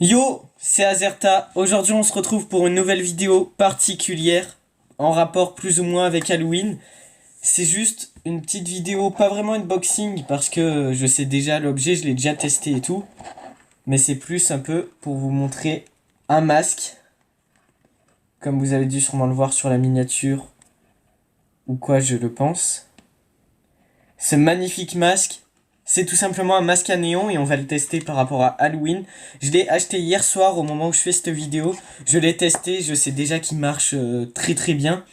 Yo, c'est Azerta. Aujourd'hui, on se retrouve pour une nouvelle vidéo particulière en rapport plus ou moins avec Halloween. C'est juste une petite vidéo, pas vraiment unboxing parce que je sais déjà l'objet, je l'ai déjà testé et tout. Mais c'est plus un peu pour vous montrer un masque, comme vous avez dû sûrement le voir sur la miniature ou quoi, je le pense. Ce magnifique masque, c'est tout simplement un masque à néon et on va le tester par rapport à Halloween. Je l'ai acheté hier soir au moment où je fais cette vidéo. Je l'ai testé, je sais déjà qu'il marche très très bien.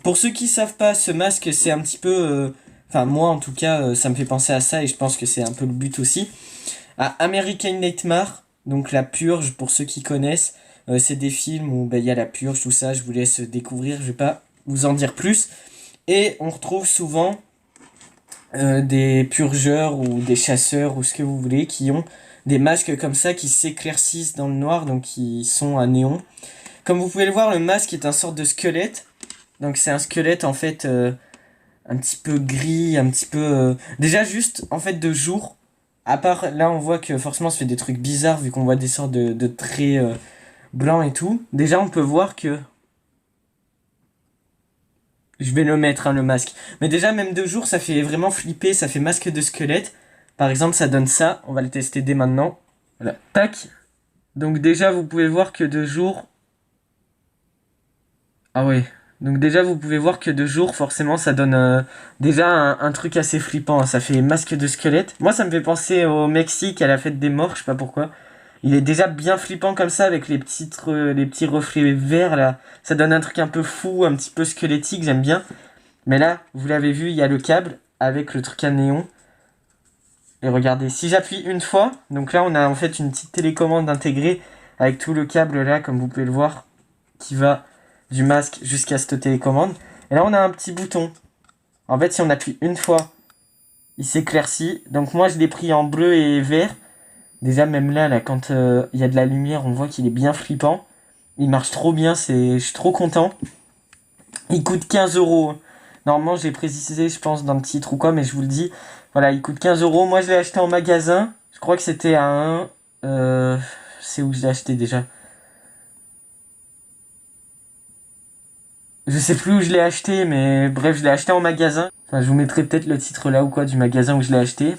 Pour ceux qui savent pas, ce masque c'est un petit peu... Enfin moi en tout cas, ça me fait penser à ça et je pense que c'est un peu le but aussi. À American Nightmare, donc la purge pour ceux qui connaissent. C'est des films où il y a la purge, tout ça, je vous laisse découvrir, je vais pas vous en dire plus. Et on retrouve souvent des purgeurs ou des chasseurs ou ce que vous voulez qui ont des masques comme ça qui s'éclaircissent dans le noir, donc qui sont à néon. Comme vous pouvez le voir, le masque est un sorte de squelette. Donc c'est un squelette en fait un petit peu gris, un petit peu... Déjà juste en fait de jour. À part là on voit que forcément ça fait des trucs bizarres vu qu'on voit des sortes de traits blancs et tout. Déjà on peut voir que... Je vais le mettre, hein, le masque. Mais déjà, même de jour, ça fait vraiment flipper. Ça fait masque de squelette. Par exemple, ça donne ça. On va le tester dès maintenant. Voilà. Tac. Donc déjà, vous pouvez voir que de jour... Ah ouais. Donc déjà, vous pouvez voir que de jour, forcément, ça donne déjà un truc assez flippant. Ça fait masque de squelette. Moi, ça me fait penser au Mexique, à la fête des morts. Je sais pas pourquoi. Il est déjà bien flippant comme ça, avec les petits reflets verts, là. Ça donne un truc un peu fou, un petit peu squelettique. J'aime bien. Mais là, vous l'avez vu, il y a le câble avec le truc à néon. Et regardez, si j'appuie une fois, donc là on a en fait une petite télécommande intégrée avec tout le câble là, comme vous pouvez le voir, qui va du masque jusqu'à cette télécommande. Et là on a un petit bouton. En fait, si on appuie une fois, il s'éclaircit. Donc moi je l'ai pris en bleu et vert. Déjà même là, quand il y a de la lumière, on voit qu'il est bien flippant. Il marche trop bien, je suis trop content. Il coûte 15 €. Normalement, j'ai précisé, je pense, dans le titre ou quoi, mais je vous le dis. Voilà, il coûte 15 €. Moi, je l'ai acheté en magasin. Je crois que c'était à un... c'est où je l'ai acheté déjà? Je sais plus où je l'ai acheté, mais bref, je l'ai acheté en magasin. Enfin, je vous mettrai peut-être le titre là ou quoi du magasin où je l'ai acheté.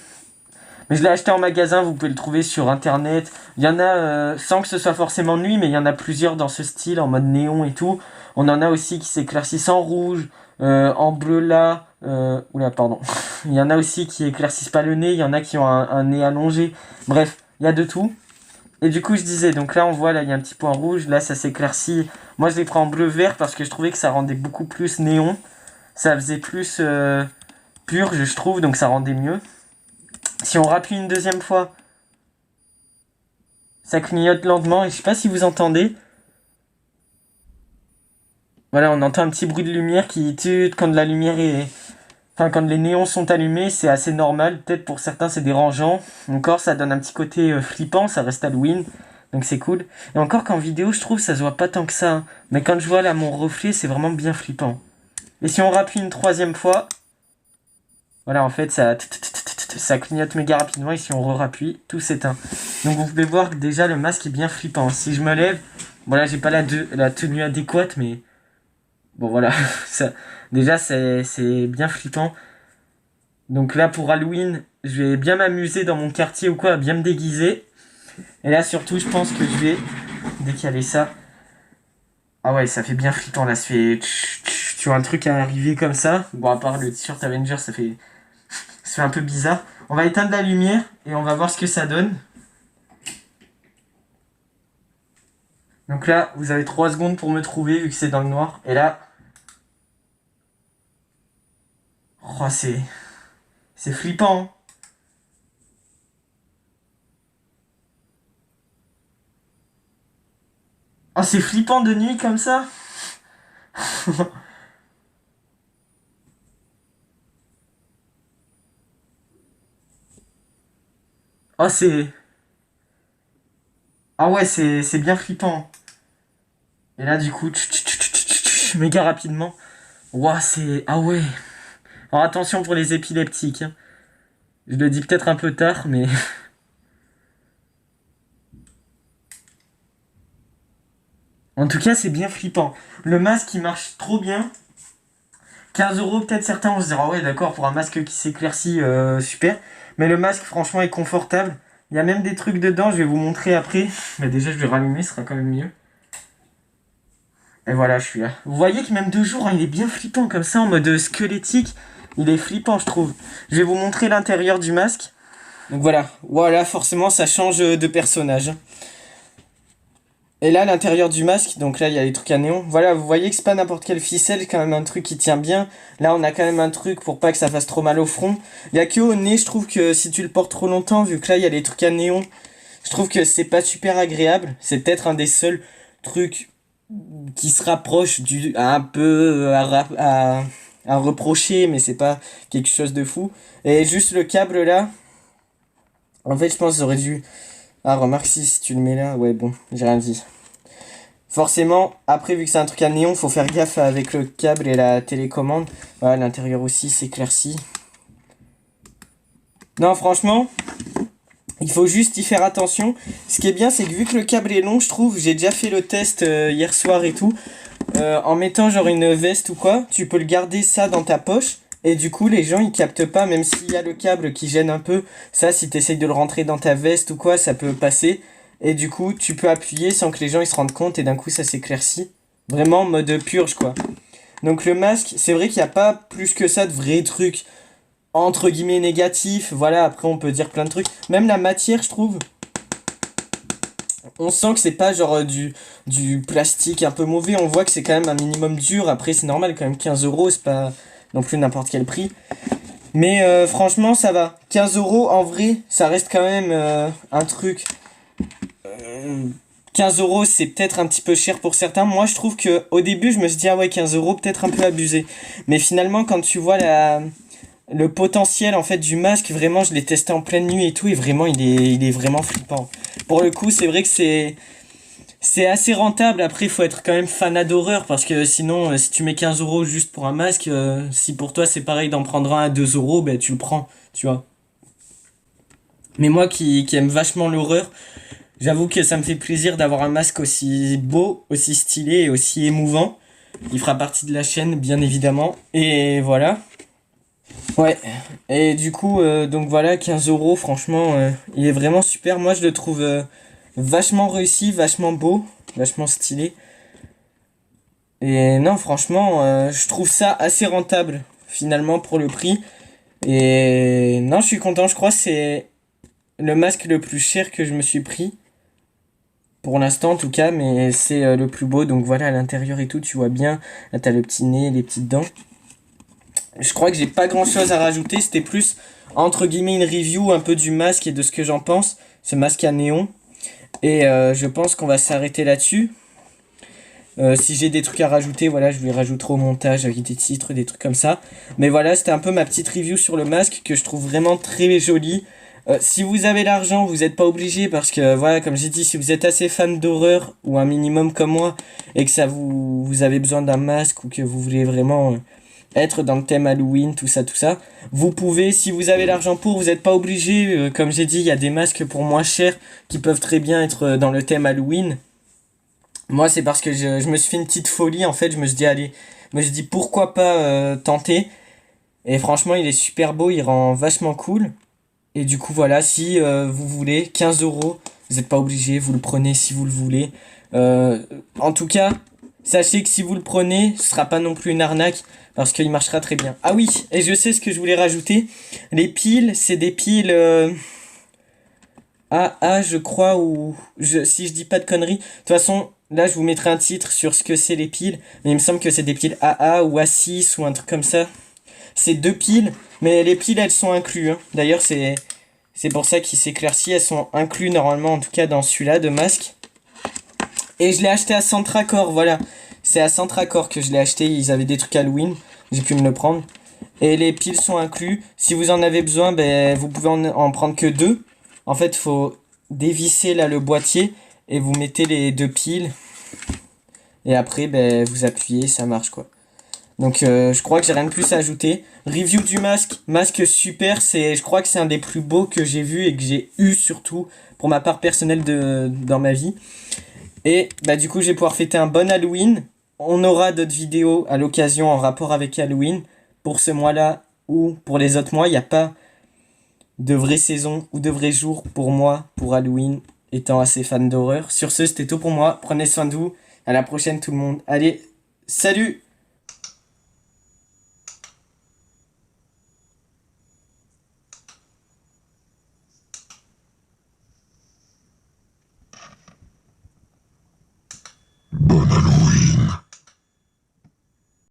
Mais je l'ai acheté en magasin, vous pouvez le trouver sur internet. Il y en a, sans que ce soit forcément nuit, mais il y en a plusieurs dans ce style, en mode néon et tout. On en a aussi qui s'éclaircissent en rouge, en bleu là. Oula, pardon. Il y en a aussi qui éclaircissent pas le nez, il y en a qui ont un nez allongé. Bref, il y a de tout. Et du coup, je disais, donc là on voit, là il y a un petit point rouge, là ça s'éclaircit. Moi je l'ai pris en bleu-vert parce que je trouvais que ça rendait beaucoup plus néon. Ça faisait plus purge, je trouve, donc ça rendait mieux. Si on rappuie une deuxième fois, ça clignote lentement et je sais pas si vous entendez. Voilà, on entend un petit bruit de lumière qui tue quand la lumière est... Enfin, quand les néons sont allumés, c'est assez normal. Peut-être pour certains, c'est dérangeant. Encore, ça donne un petit côté flippant, ça reste Halloween. Donc c'est cool. Et encore qu'en vidéo, je trouve, ça se voit pas tant que ça, hein. Mais quand je vois là mon reflet, c'est vraiment bien flippant. Et si on rappuie une troisième fois, voilà, en fait, ça clignote méga rapidement. Et si on re-rappuie, tout s'éteint. Donc vous pouvez voir que déjà, le masque est bien flippant. Si je me lève, voilà, j'ai pas la tenue adéquate, mais... Bon, voilà. Ça, déjà, c'est bien flippant. Donc là, pour Halloween, je vais bien m'amuser dans mon quartier ou quoi, à bien me déguiser. Et là, surtout, je pense que je vais décaler ça. Ah ouais, ça fait bien flippant, là. Ça fait... Tu vois un truc à arriver comme ça. Bon, à part le t-shirt Avenger, ça fait un peu bizarre. On va éteindre la lumière et on va voir ce que ça donne. Donc là, vous avez 3 secondes pour me trouver, vu que c'est dans le noir. Et là... Oh, c'est flippant, hein. Oh, c'est flippant de nuit comme ça. Oh, c'est... Ah ouais, c'est bien flippant. Et là, du coup, méga rapidement. Ouah, c'est... Ah ouais. Alors attention pour les épileptiques, hein. Je le dis peut-être un peu tard, mais... En tout cas, c'est bien flippant. Le masque, il marche trop bien. 15 €, peut-être certains vont se dire, ah ouais, d'accord, pour un masque qui s'éclaircit, super. Mais le masque, franchement, est confortable. Il y a même des trucs dedans, je vais vous montrer après. Mais déjà, je vais rallumer, ce sera quand même mieux. Et voilà, je suis là. Vous voyez que même de jour, hein, il est bien flippant comme ça, en mode squelettique. Il est flippant, je trouve. Je vais vous montrer l'intérieur du masque. Donc voilà, forcément, ça change de personnage. Et là, l'intérieur du masque, donc là, il y a les trucs à néon. Voilà, vous voyez que c'est pas n'importe quelle ficelle, quand même un truc qui tient bien. Là, on a quand même un truc pour pas que ça fasse trop mal au front. Il y a que au nez, je trouve que si tu le portes trop longtemps, vu que là, il y a les trucs à néon, je trouve que c'est pas super agréable. C'est peut-être un des seuls trucs qui se rapproche du un peu à reprocher, mais c'est pas quelque chose de fou. Et juste le câble là, en fait, je pense que j'aurais dû. Ah, remarque si tu le mets là, ouais, bon, j'ai rien dit. Forcément, après, vu que c'est un truc à néon, faut faire gaffe avec le câble et la télécommande. Voilà, l'intérieur aussi s'éclaircit. Non, franchement, il faut juste y faire attention. Ce qui est bien, c'est que vu que le câble est long, je trouve, j'ai déjà fait le test hier soir et tout. En mettant genre une veste ou quoi, tu peux le garder ça dans ta poche. Et du coup, les gens, ils captent pas, même s'il y a le câble qui gêne un peu. Ça, si tu essayes de le rentrer dans ta veste ou quoi, ça peut passer. Et du coup, tu peux appuyer sans que les gens ils se rendent compte et d'un coup, ça s'éclaircit. Vraiment en mode purge, quoi. Donc le masque, c'est vrai qu'il n'y a pas plus que ça de vrais trucs entre guillemets négatifs. Voilà, après, on peut dire plein de trucs. Même la matière, je trouve, on sent que c'est pas genre du plastique un peu mauvais. On voit que c'est quand même un minimum dur. Après, c'est normal, quand même 15 €, c'est pas non plus n'importe quel prix. Mais franchement, ça va. 15 € en vrai, ça reste quand même un truc. 15 €, c'est peut-être un petit peu cher pour certains. Moi, je trouve que au début, je me suis dit, ah ouais, 15 € peut-être un peu abusé. Mais finalement, quand tu vois le potentiel en fait du masque, vraiment, je l'ai testé en pleine nuit et tout, et vraiment, il est vraiment flippant. Pour le coup, c'est vrai que c'est assez rentable. Après, il faut être quand même fanat d'horreur, parce que sinon, si tu mets 15 € juste pour un masque, si pour toi c'est pareil d'en prendre un à 2 €, ben tu le prends, tu vois. Mais moi qui aime vachement l'horreur, j'avoue que ça me fait plaisir d'avoir un masque aussi beau, aussi stylé et aussi émouvant. Il fera partie de la chaîne, bien évidemment. Et voilà. Ouais. Et du coup, donc voilà, 15 €, franchement, il est vraiment super. Moi, je le trouve vachement réussi, vachement beau, vachement stylé. Et non, franchement, je trouve ça assez rentable, finalement, pour le prix. Et non, je suis content, je crois que c'est le masque le plus cher que je me suis pris. Pour l'instant, en tout cas, mais c'est le plus beau. Donc voilà, à l'intérieur et tout, tu vois bien. Là, t'as le petit nez, les petites dents. Je crois que j'ai pas grand chose à rajouter. C'était plus, entre guillemets, une review un peu du masque et de ce que j'en pense. Ce masque à néon. Et je pense qu'on va s'arrêter là-dessus. Si j'ai des trucs à rajouter, voilà, je lui rajouterai au montage avec des titres, des trucs comme ça. Mais voilà, c'était un peu ma petite review sur le masque que je trouve vraiment très joli. Si vous avez l'argent, vous n'êtes pas obligé, parce que voilà, comme j'ai dit, si vous êtes assez fan d'horreur ou un minimum comme moi et que ça vous avez besoin d'un masque ou que vous voulez vraiment être dans le thème Halloween, tout ça, vous pouvez, si vous avez l'argent pour, vous n'êtes pas obligé. Comme j'ai dit, il y a des masques pour moins cher qui peuvent très bien être dans le thème Halloween. Moi, c'est parce que je me suis fait une petite folie, en fait. Je me suis dit, allez, je me suis dit, pourquoi pas tenter. Et franchement, il est super beau, il rend vachement cool. Et du coup, voilà, si vous voulez, 15 €, vous n'êtes pas obligé, vous le prenez si vous le voulez. En tout cas, sachez que si vous le prenez, ce sera pas non plus une arnaque, parce qu'il marchera très bien. Ah oui, et je sais ce que je voulais rajouter. Les piles, c'est des piles AA, je crois, ou si je dis pas de conneries. De toute façon, là, je vous mettrai un titre sur ce que c'est les piles. Mais il me semble que c'est des piles AA ou A6 ou un truc comme ça. C'est 2 piles, mais les piles, elles sont incluses. Hein. D'ailleurs, c'est pour ça qu'il s'éclaircit. Elles sont incluses normalement, en tout cas dans celui-là de masque. Et je l'ai acheté à Centracor, voilà. C'est à Centracor que je l'ai acheté. Ils avaient des trucs Halloween. J'ai pu me le prendre. Et les piles sont inclus. Si vous en avez besoin, ben, vous pouvez en prendre que 2. En fait, il faut dévisser là le boîtier et vous mettez les 2 piles. Et après, ben, vous appuyez, ça marche quoi. Donc je crois que j'ai rien de plus à ajouter. Review du masque. Masque super, je crois que c'est un des plus beaux que j'ai vu et que j'ai eu surtout pour ma part personnelle dans ma vie. Et bah du coup je vais pouvoir fêter un bon Halloween. On aura d'autres vidéos à l'occasion en rapport avec Halloween. Pour ce mois-là ou pour les autres mois, il n'y a pas de vraie saison ou de vrais jours pour moi pour Halloween, étant assez fan d'horreur. Sur ce, c'était tout pour moi. Prenez soin de vous. À la prochaine tout le monde. Allez, salut!